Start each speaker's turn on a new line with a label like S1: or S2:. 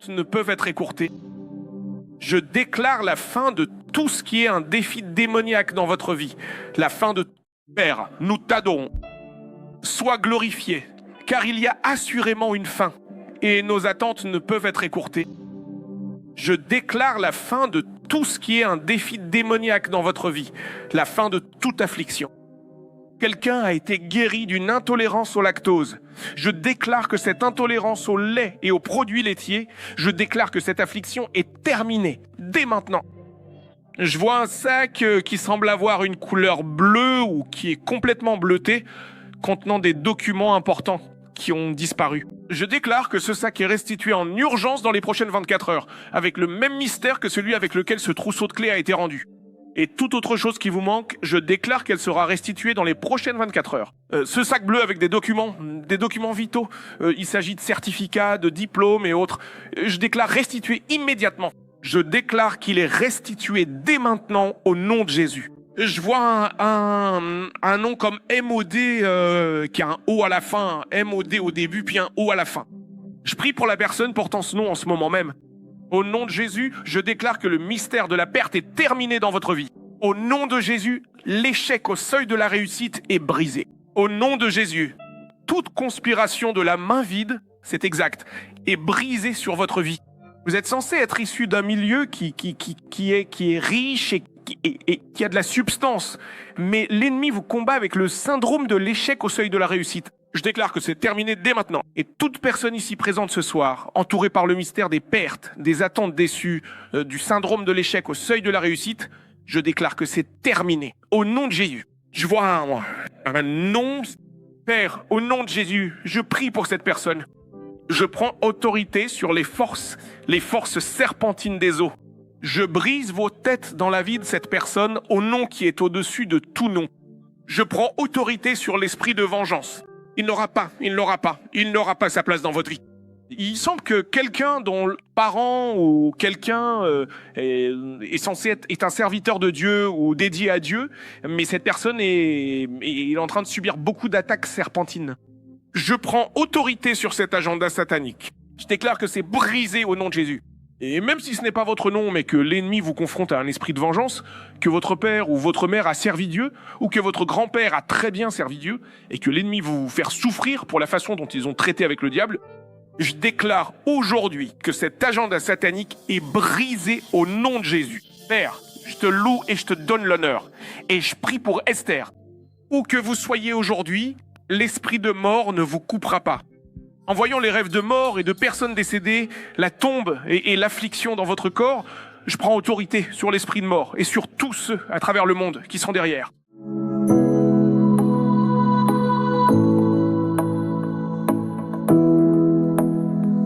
S1: attentes ne peuvent être écourtées. Je déclare la fin de tout ce qui est un défi démoniaque dans votre vie. La fin de Père, nous t'adorons. Sois glorifié, car il y a assurément une fin, et nos attentes ne peuvent être écourtées. Je déclare la fin de tout ce qui est un défi démoniaque dans votre vie. La fin de toute affliction. Quelqu'un a été guéri d'une intolérance au lactose. Je déclare que cette intolérance au lait et aux produits laitiers, je déclare que cette affliction est terminée, dès maintenant. Je vois un sac qui semble avoir une couleur bleue ou qui est complètement bleuté, contenant des documents importants qui ont disparu. Je déclare que ce sac est restitué en urgence dans les prochaines 24 heures, avec le même mystère que celui avec lequel ce trousseau de clés a été rendu. Et toute autre chose qui vous manque, je déclare qu'elle sera restituée dans les prochaines 24 heures. Ce sac bleu avec des documents vitaux, il s'agit de certificats, de diplômes et autres, je déclare restitué immédiatement. Je déclare qu'il est restitué dès maintenant au nom de Jésus. Je vois un nom comme MOD qui a un O à la fin, MOD au début puis un O à la fin. Je prie pour la personne portant ce nom en ce moment même. Au nom de Jésus, je déclare que le mystère de la perte est terminé dans votre vie. Au nom de Jésus, l'échec au seuil de la réussite est brisé. Au nom de Jésus, toute conspiration de la main vide, c'est exact, est brisée sur votre vie. Vous êtes censé être issu d'un milieu qui est riche et qui a de la substance. Mais l'ennemi vous combat avec le syndrome de l'échec au seuil de la réussite. Je déclare que c'est terminé dès maintenant. Et toute personne ici présente ce soir, entourée par le mystère des pertes, des attentes déçues, du syndrome de l'échec au seuil de la réussite, je déclare que c'est terminé. Au nom de Jésus. Je vois un nom. Père, au nom de Jésus, je prie pour cette personne. Je prends autorité sur les forces serpentines des eaux. Je brise vos têtes dans la vie de cette personne au nom qui est au-dessus de tout nom. Je prends autorité sur l'esprit de vengeance. Il n'aura pas sa place dans votre vie. Il semble que quelqu'un dont le parent ou quelqu'un est censé être un serviteur de Dieu ou dédié à Dieu, mais cette personne est en train de subir beaucoup d'attaques serpentines. Je prends autorité sur cet agenda satanique. Je déclare que c'est brisé au nom de Jésus. Et même si ce n'est pas votre nom, mais que l'ennemi vous confronte à un esprit de vengeance, que votre père ou votre mère a servi Dieu, ou que votre grand-père a très bien servi Dieu, et que l'ennemi vous faire souffrir pour la façon dont ils ont traité avec le diable, je déclare aujourd'hui que cet agenda satanique est brisé au nom de Jésus. Père, je te loue et je te donne l'honneur. Et je prie pour Esther. Où que vous soyez aujourd'hui, l'esprit de mort ne vous coupera pas. En voyant les rêves de mort et de personnes décédées, la tombe et l'affliction dans votre corps, je prends autorité sur l'esprit de mort et sur tous ceux à travers le monde qui sont derrière.